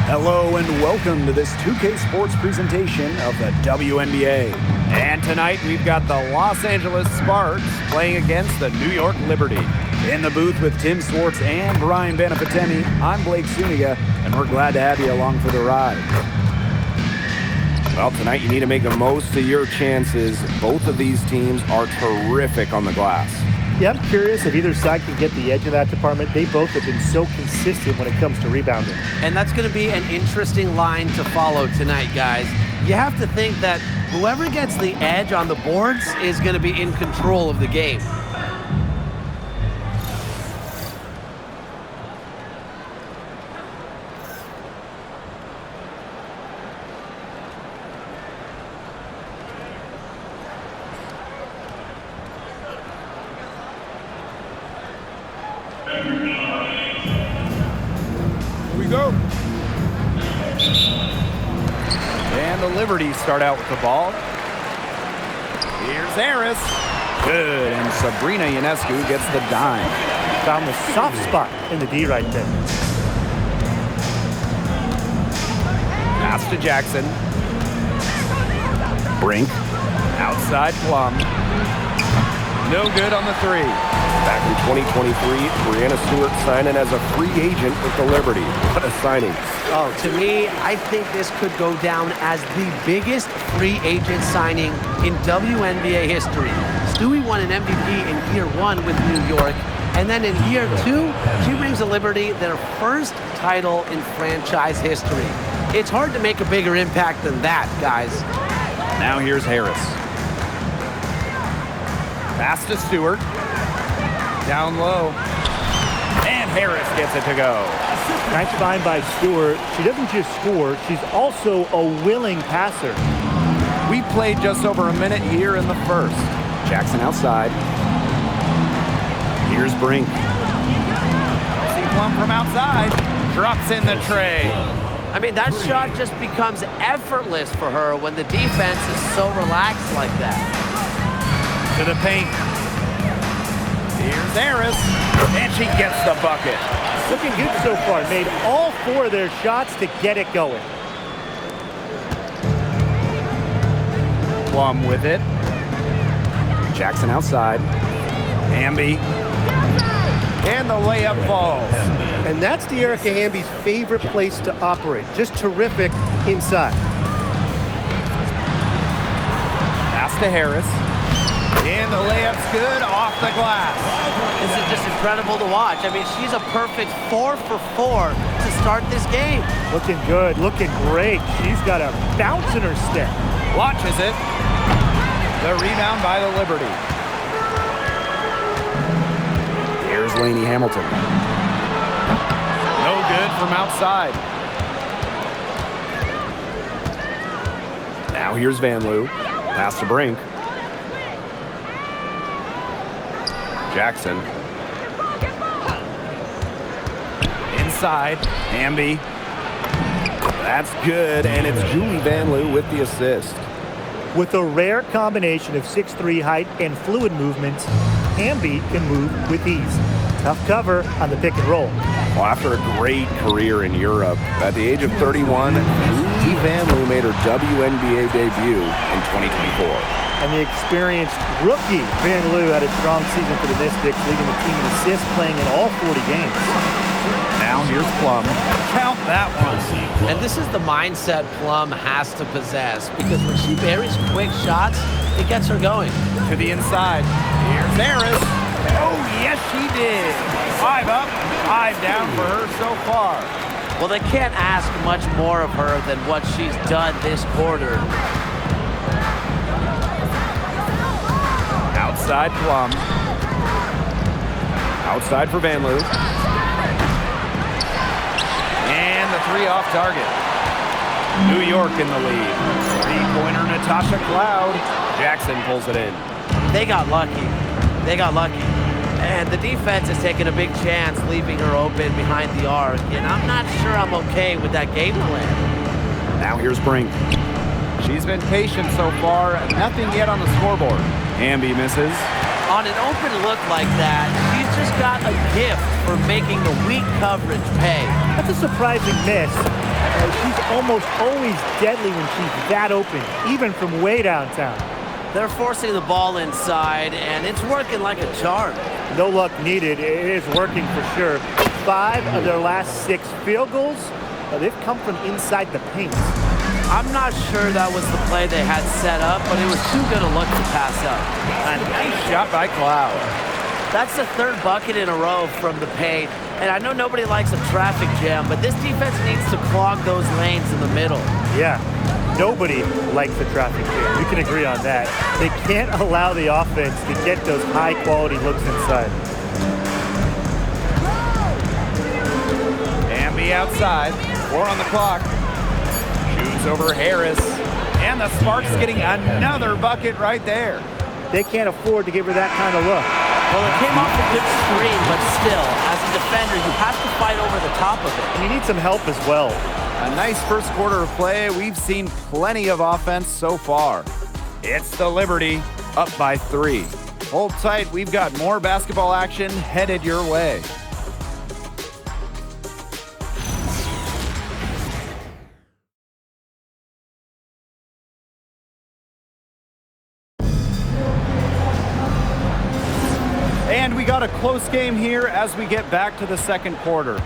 Hello and welcome to this 2K Sports presentation of the WNBA. And tonight we've got the Los Angeles Sparks playing against the New York Liberty. In the booth with Tim Swartz and Brian Benefatemi, I'm Blake Wnba, and we're glad to have you along for the ride. Well, tonight you need to make the most of your chances. Both of these teams are terrific on the glass. Yeah, I'm curious if either side can get the edge of that department. They both have been so consistent when it comes to rebounding. And that's going to be an interesting line to follow tonight, guys. You have to think that whoever gets the edge on the boards is going to be in control of the game. Go. And the Liberty start out with the ball. Here's Harris. Good, and Sabrina Ionescu gets the dime. Found the soft spot in the D right there. Pass to Jackson. Brink. Outside Plum. No good on the three. Back in 2023, Brianna Stewart signing as a free agent with the Liberty. What a signing. Oh, to me, I think this could go down as the biggest free agent signing in WNBA history. Stewie won an MVP in year one with New York, and then in year two, she brings the Liberty their first title in franchise history. It's hard to make a bigger impact than that, guys. Now here's Harris. Pass to Stewart. Down low. And Harris gets it to go. Nice find by Stewart. She doesn't just score, she's also a willing passer. We played just over a minute here in the first. Jackson outside. Here's Brink. See Plum from outside. Drops in the tray. I mean, that shot just becomes effortless for her when the defense is so relaxed like that. To the paint. Here's Harris, and she gets the bucket. Looking good so far. Made all four of their shots to get it going. Plum with it. Jackson outside. Hamby. And the layup falls. And that's De'Erica Hamby's favorite place to operate. Just terrific inside. Pass to Harris. And the layup's good off the glass. This is just incredible to watch. I mean, she's a perfect 4 for 4 to start this game. Looking good, looking great. She's got a bounce in her step. Launches it. The rebound by the Liberty. Here's Lainey Hamilton. No good from outside. Now here's Van Loo. Pass to Brink. Jackson. Inside. Hamby. That's good, and it's Julie Van Loo with the assist. With a rare combination of 6'3" height and fluid movements, Hamby can move with ease. Tough cover on the pick and roll. Well, after a great career in Europe, at the age of 31, Julie Van Loo made her WNBA debut in 2024. And the experienced rookie Van Loo had a strong season for the Mystics, leading the team in assists, playing in all 40 games. Now here's Plum. Count that one. And this is the mindset Plum has to possess, because when she buries quick shots, it gets her going. To the inside. Here's Harris. Oh, yes, she did. 5 up, 5 down for her so far. Well, they can't ask much more of her than what she's done this quarter. Outside Plum. Outside for Van Loo. And the three off target. New York in the lead. Three-pointer Natasha Cloud. Jackson pulls it in. They got lucky. They got lucky. And the defense is taking a big chance, leaving her open behind the arc. And I'm not sure I'm okay with that game plan. Now here's Brink. She's been patient so far. Nothing yet on the scoreboard. Hamby misses. On an open look like that, she's just got a gift for making the weak coverage pay. That's a surprising miss. She's almost always deadly when she's that open, even from way downtown. They're forcing the ball inside, and it's working like a charm. No luck needed. It is working for sure. 5 of their last 6 field goals, they've come from inside the paint. I'm not sure that was the play they had set up, but it was too good a look to pass up. A nice shot by Cloud. That's the 3rd bucket in a row from the paint. And I know nobody likes a traffic jam, but this defense needs to clog those lanes in the middle. Yeah, nobody likes the traffic jam. We can agree on that. They can't allow the offense to get those high-quality looks inside. Wnba outside. 4 on the clock. Shoots over Harris. And the Sparks getting another bucket right there. They can't afford to give her that kind of look. Well, it came off a good screen, but still, as a defender, you have to fight over the top of it. And you need some help as well. A nice first quarter of play. We've seen plenty of offense so far. It's the Liberty, up by 3. Hold tight. We've got more basketball action headed your way. And we got a close game here as we get back to the second quarter.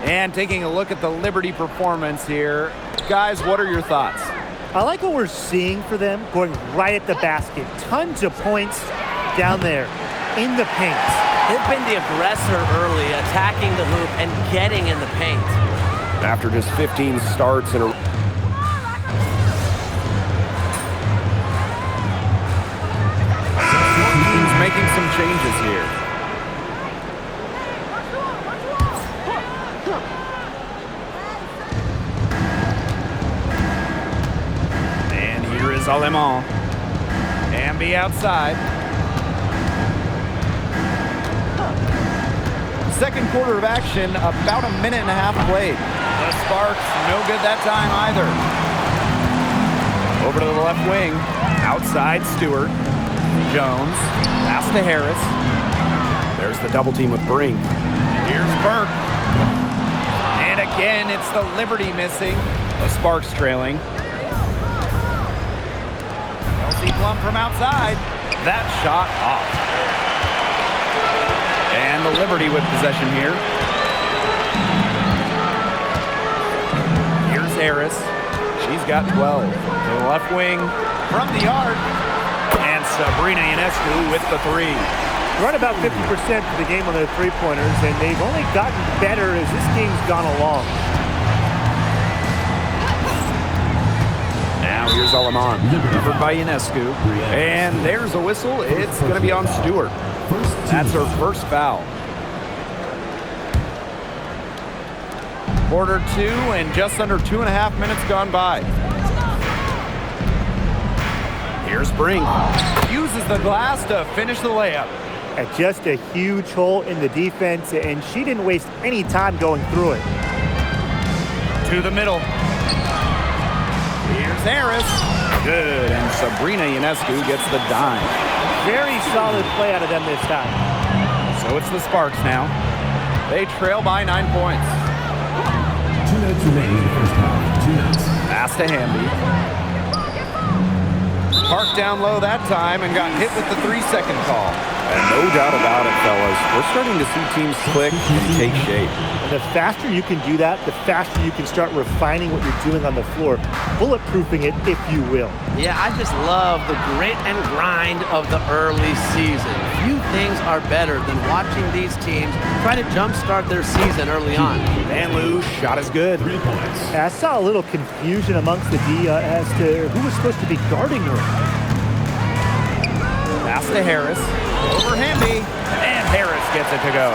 And taking a look at the Liberty performance here. Guys, what are your thoughts? I like what we're seeing for them, going right at the basket. Tons of points down there in the paint. They've been the aggressor early, attacking the hoop and getting in the paint. After just 15 starts in a Teams making some changes here. And here is Aleman. Wnba outside. Second quarter of action, about a minute and a half played. The Sparks, no good that time either. Over to the left wing, outside Stewart. Jones, pass to Harris. There's the double team with Brink. Here's Burke. And again, it's the Liberty missing. The Sparks trailing. Kelsey Plum from outside. That shot off. And the Liberty with possession here. Here's Harris. She's got 12. To the left wing, from the arc. And Sabrina Ionescu with the 3. Run about 50% for the game on their three-pointers, and they've only gotten better as this game's gone along. Now here's Aleman, covered by Ionescu. And there's a whistle. It's going to be on Stewart. That's her first foul. Quarter 2 and just under 2.5 minutes gone by. Here's Brink. Uses the glass to finish the layup. Just a huge hole in the defense, and she didn't waste any time going through it. To the middle. Here's Harris. Good, and Sabrina Ionescu gets the dime. Very solid play out of them this time. So it's the Sparks now. They trail by 9 points. 2 minutes remaining in the first half. 2 minutes. Pass to Hamby. Parked down low that time and got hit with the 3-second call. And no doubt about it, fellas. We're starting to see teams click and take shape. And the faster you can do that, the faster you can start refining what you're doing on the floor, bulletproofing it, if you will. Yeah, I just love the grit and grind of the early season. Few things are better than watching these teams try to jumpstart their season early on. Van Loo, shot is good. 3 points. I saw a little confusion amongst the D as to who was supposed to be guarding her. Pass to Harris. Over Hamby. And Harris gets it to go.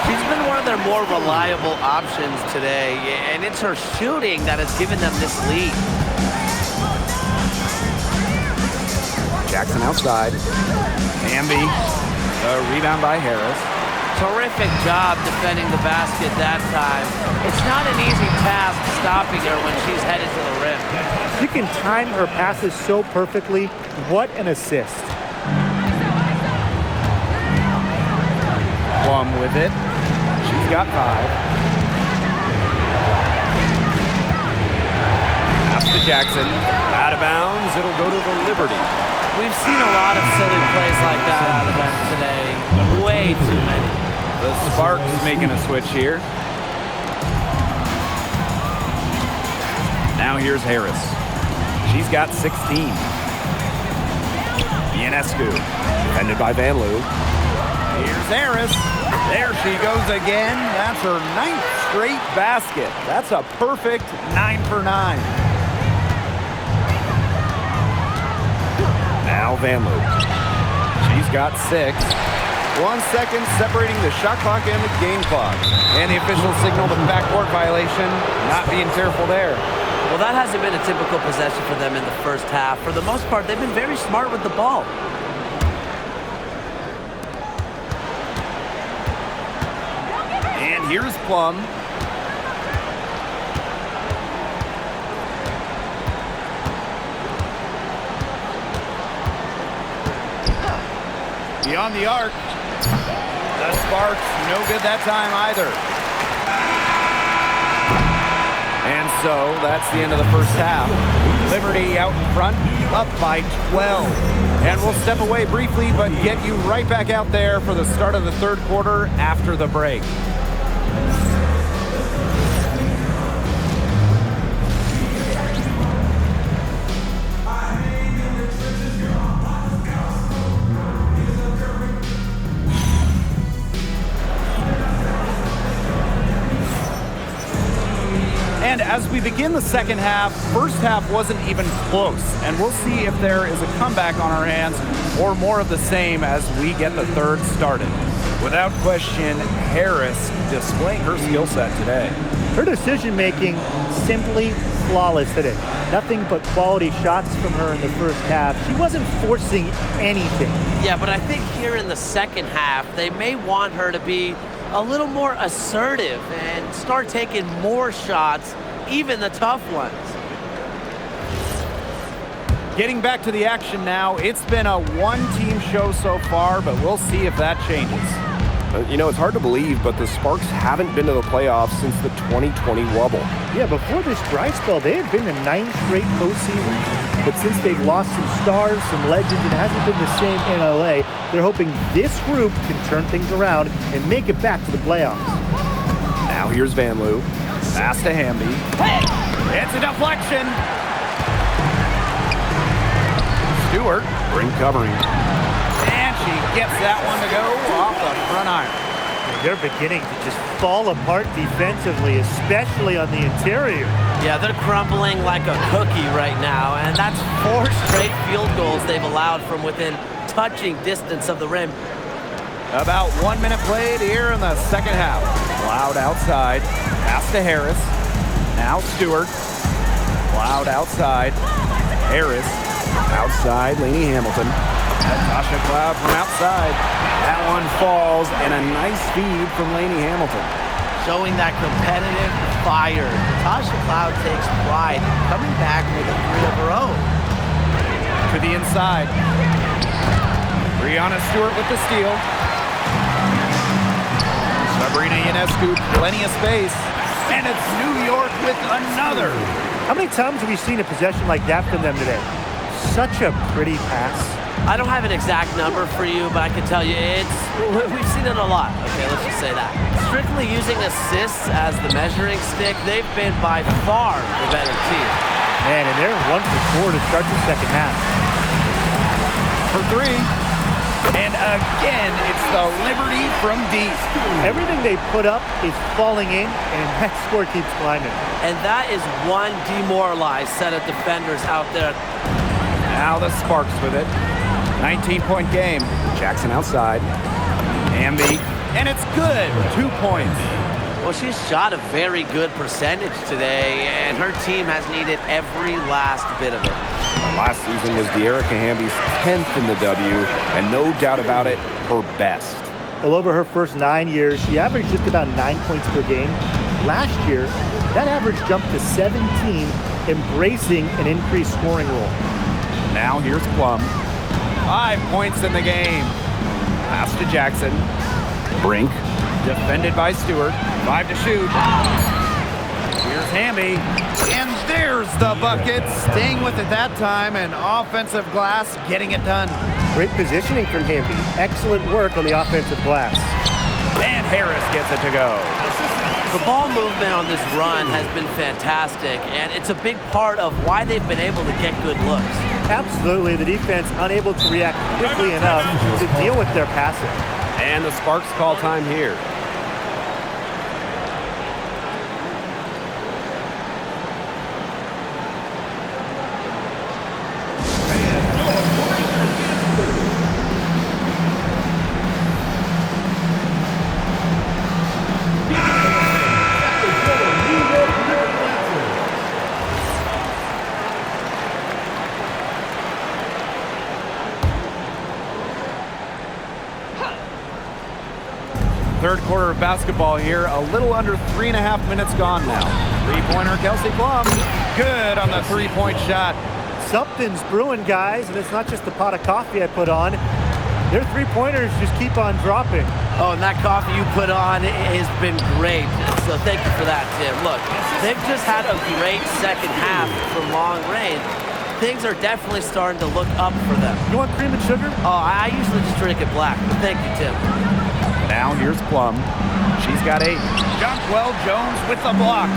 She's been one of their more reliable options today, and it's her shooting that has given them this lead. Jackson outside. Hamby. The rebound by Harris. Terrific job defending the basket that time. It's not an easy task stopping her when she's headed to the rim. She can time her passes so perfectly. What an assist. Plum with it. She's got 5. Jackson. Out of bounds. It'll go to the Liberty. We've seen a lot of silly plays like that out of them today. Way too many. The Sparks making a switch here. Now here's Harris. She's got 16. Ionescu, defended by Van Loo. Here's Harris. There she goes again. That's her 9th straight basket. That's a perfect 9 for 9. Now Van Loo. She's got 6. 1 second separating the shot clock and the game clock. And the officials signal the backcourt violation. Not being careful there. Well, that hasn't been a typical possession for them in the first half. For the most part, they've been very smart with the ball. And here's Plum. Beyond the arc. The Sparks, no good that time either. And so that's the end of the first half. Liberty out in front, up by 12. And we'll step away briefly, but get you right back out there for the start of the third quarter after the break. And as we begin the second half, first half wasn't even close. And we'll see if there is a comeback on our hands or more of the same as we get the third started. Without question, Harris displaying her skill set today. Her decision-making simply flawless today. Nothing but quality shots from her in the first half. She wasn't forcing anything. Yeah, but I think here in the second half, they may want her to be a little more assertive and start taking more shots, even the tough ones. Getting back to the action now, it's been a one-team show so far, but we'll see if that changes. You know, it's hard to believe, but the Sparks haven't been to the playoffs since the 2020 wobble. Yeah, before this dry spell, they had been in 9 straight postseasons. But since they've lost some stars, some legends, it hasn't been the same in LA. They're hoping this group can turn things around and make it back to the playoffs. Now here's Van Loo. Pass to Hamby. It's a deflection. Stewart. Brink covering. And she gets that one to go off the front iron. They're beginning to just fall apart defensively, especially on the interior. Yeah, they're crumbling like a cookie right now, and that's 4 straight field goals they've allowed from within touching distance of the rim. About 1 minute played here in the second half. Loud outside. Pass to Harris. Now Stewart. Loud outside. Harris. Outside, Lainey Hamilton. Natasha Cloud from outside. That one falls, and a nice feed from Lainey Hamilton. Showing that competitive fire. Natasha Cloud takes pride coming back with a 3 of her own. To the inside. Brianna Stewart with the steal. Sabrina Ionescu, plenty of space. And it's New York with another. How many times have we seen a possession like that from them today? Such a pretty pass. I don't have an exact number for you, but I can tell you we've seen it a lot. Okay, let's just say that. Strictly using assists as the measuring stick, they've been by far the better team. Man, and they're 1 for 4 to start the second half. For 3. And again, it's the Liberty from deep. Everything they put up is falling in, and that score keeps climbing. And that is one demoralized set of defenders out there. Now the Sparks with it. 19-point game. Jackson outside. Hamby. And it's good. 2 points. Well, she's shot a very good percentage today, and her team has needed every last bit of it. Last season was De'Erica Hamby's 10th in the W, and no doubt about it, her best. Well, over her first 9 years, she averaged just about 9 points per game. Last year, that average jumped to 17, embracing an increased scoring role. Now here's Plum. 5 points in the game. Pass to Jackson. Brink. Defended by Stewart. 5 to shoot. Here's Hamby. And there's There's the bucket, staying with it that time, and offensive glass getting it done. Great positioning from Wnba. Excellent work on the offensive glass. And Harris gets it to go. The ball movement on this run has been fantastic, and it's a big part of why they've been able to get good looks. Absolutely, the defense unable to react quickly enough to deal with their passing. And the Sparks call time here. Third quarter of basketball here, a little under 3.5 minutes gone now. Three-pointer, Kelsey Plum. Good on the three-point shot. Something's brewing, guys, and it's not just the pot of coffee I put on. Their three-pointers just keep on dropping. Oh, and that coffee you put on has been great. So thank you for that, Tim. Look, they've just had a great second half from long range. Things are definitely starting to look up for them. You want cream and sugar? Oh, I usually just drink it black, but thank you, Tim. Now here's Plum. She's got 8. Jonquel Jones with the block.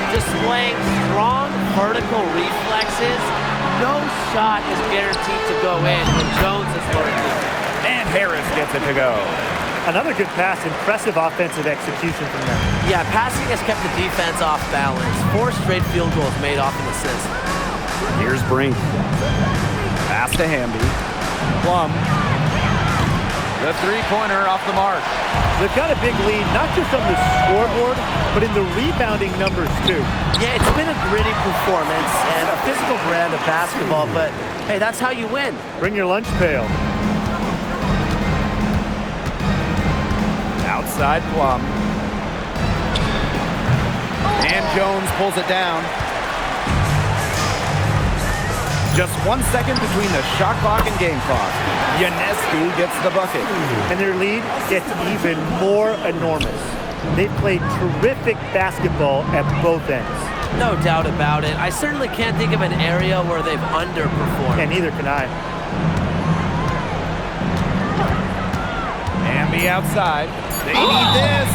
Displaying strong vertical reflexes. No shot is guaranteed to go in when Jones is lurking. And Harris gets it to go. Another good pass. Impressive offensive execution from them. Yeah, passing has kept the defense off balance. 4 straight field goals made off an assist. Here's Brink. Pass to Wnba. Plum. The three-pointer off the mark. They've got a big lead, not just on the scoreboard, but in the rebounding numbers, too. Yeah, it's been a gritty performance and a physical brand of basketball, but hey, that's how you win. Bring your lunch pail. Outside Plum. And Jones pulls it down. Just 1 second between the shot clock and game clock. Wnba gets the bucket. And their lead gets even more enormous. They've played terrific basketball at both ends. No doubt about it. I certainly can't think of an area where they've underperformed. And neither can I. Wnba outside. They need this.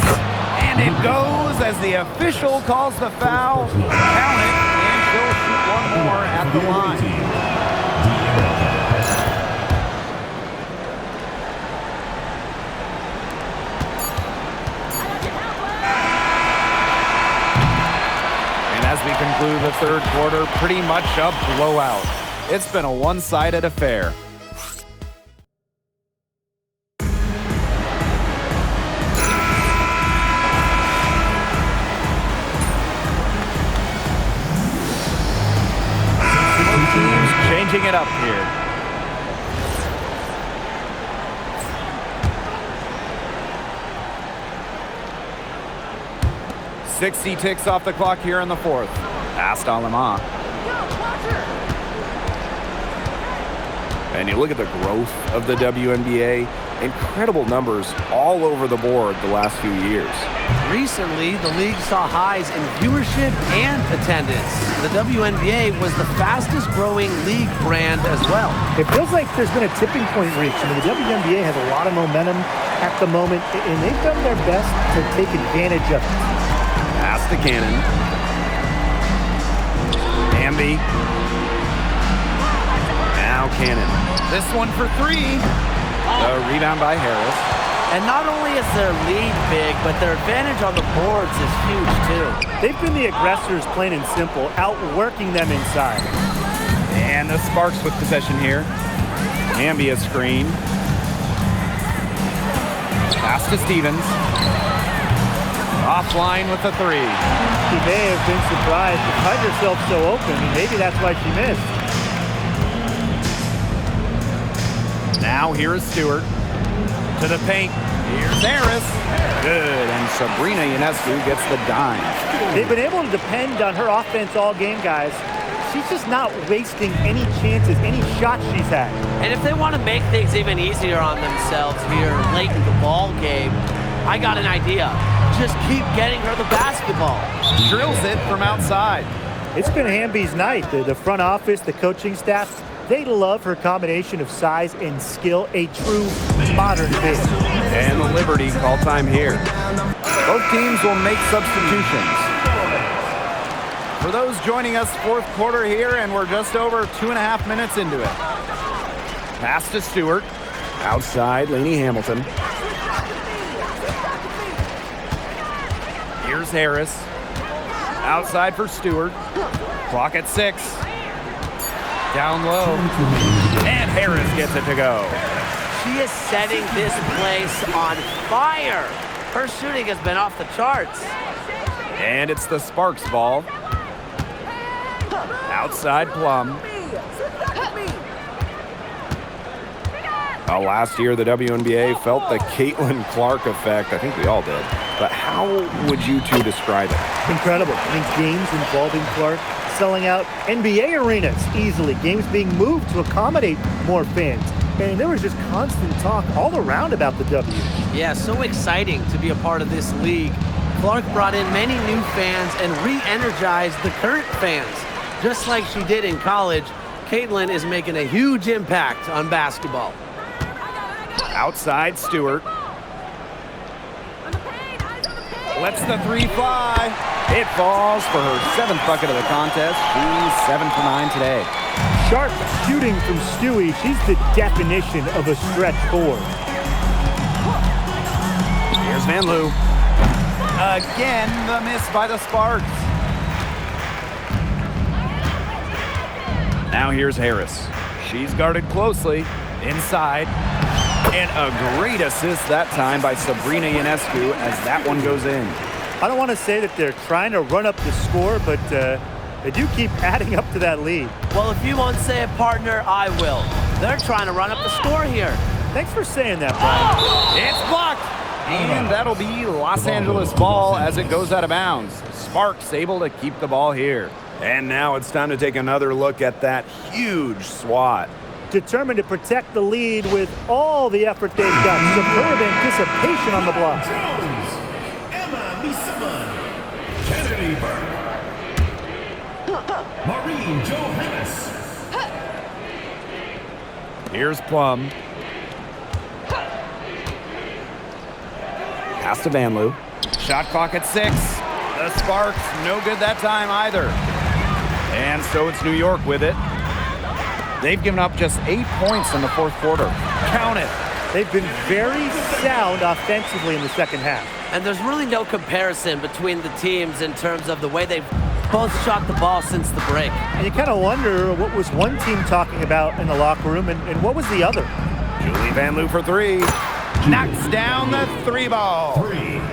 And it goes as the official calls the foul. Count it. And she'll shoot one more at the line. As we conclude the third quarter, pretty much a blowout. It's been a one-sided affair. Teams changing it up here. .60 ticks off the clock here in the fourth. Past Wnba. And you look at the growth of the WNBA. Incredible numbers all over the board the last few years. Recently, the league saw highs in viewership and attendance. The WNBA was the fastest growing league brand as well. It feels like there's been a tipping point reached. I mean, the WNBA has a lot of momentum at the moment, and they've done their best to take advantage of it. Pass to Cannon. Wnba. Now Cannon. This one for 3. The rebound by Harris. And not only is their lead big, but their advantage on the boards is huge too. They've been the aggressors, plain and simple, outworking them inside. And the Sparks with possession here. Wnba screen. Pass to Stevens. Offline with the 3. She may have been surprised to find herself so open. Maybe that's why she missed. Now here is Stewart. To the paint. Here's Harris. Good. And Sabrina Ionescu gets the dime. They've been able to depend on her offense all game, guys. She's just not wasting any chances, any shots she's had. And if they want to make things even easier on themselves here late in the ball game, I got an idea. Just keep getting her the basketball. Drills it from outside. It's been Wnba's night. The front office, the coaching staff, they love her combination of size and skill, a true modern big. And the Liberty call time here. Both teams will make substitutions. For those joining us, fourth quarter here, and we're just over 2.5 minutes into it. Pass to Stewart. Outside, Lainey Hamilton. Here's Harris. Outside for Stewart. Clock at 6. Down low. And Harris gets it to go. She is setting this place on fire. Her shooting has been off the charts. And it's the Sparks ball. Outside Plum. Last year, the WNBA felt the Caitlin Clark effect. I think we all did. But how would you two describe it? Incredible. I mean, games involving Clark selling out NBA arenas easily. Games being moved to accommodate more fans. And there was just constant talk all around about the W. Yeah, so exciting to be a part of this league. Clark brought in many new fans and re-energized the current fans. Just like she did in college, Caitlin is making a huge impact on basketball. Outside Stewart. Lets the three fly. It falls for her 7th bucket of the contest. She's 7 for 9 today. Sharp shooting from Stewie. She's the definition of a stretch forward. Here's Van Loo. Again, the miss by the Sparks. Now here's Harris. She's guarded closely. Inside. And a great assist that time by Sabrina Ionescu as that one goes in. I don't want to say that they're trying to run up the score, but they do keep adding up to that lead. Well, if you won't say it, partner, I will. They're trying to run up the score here. Thanks for saying that, Brian. It's blocked. And that'll be Los Angeles ball as it goes out of bounds. Sparks able to keep the ball here. And now it's time to take another look at that huge swat. Determined to protect the lead with all the effort they've got. Superb anticipation on the block. Kennedy Burke, Maureen Johannes. Here's Plum. Pass to Van Loo. Shot clock at 6. The Sparks, no good that time either. And so it's New York with it. They've given up just 8 points in the fourth quarter. Count it. They've been very sound offensively in the second half. And there's really no comparison between the teams in terms of the way they've both shot the ball since the break. And you kind of wonder what was one team talking about in the locker room and what was the other. Julie Van Loo for 3. Knocks down the 3 ball.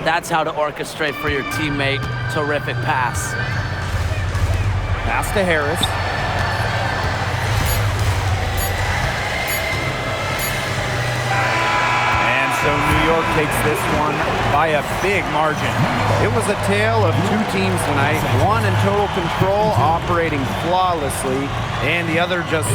That's how to orchestrate for your teammate. Terrific pass. Pass to Harris. So New York takes this one by a big margin. It was a tale of 2 teams tonight, one in total control, operating flawlessly, and the other just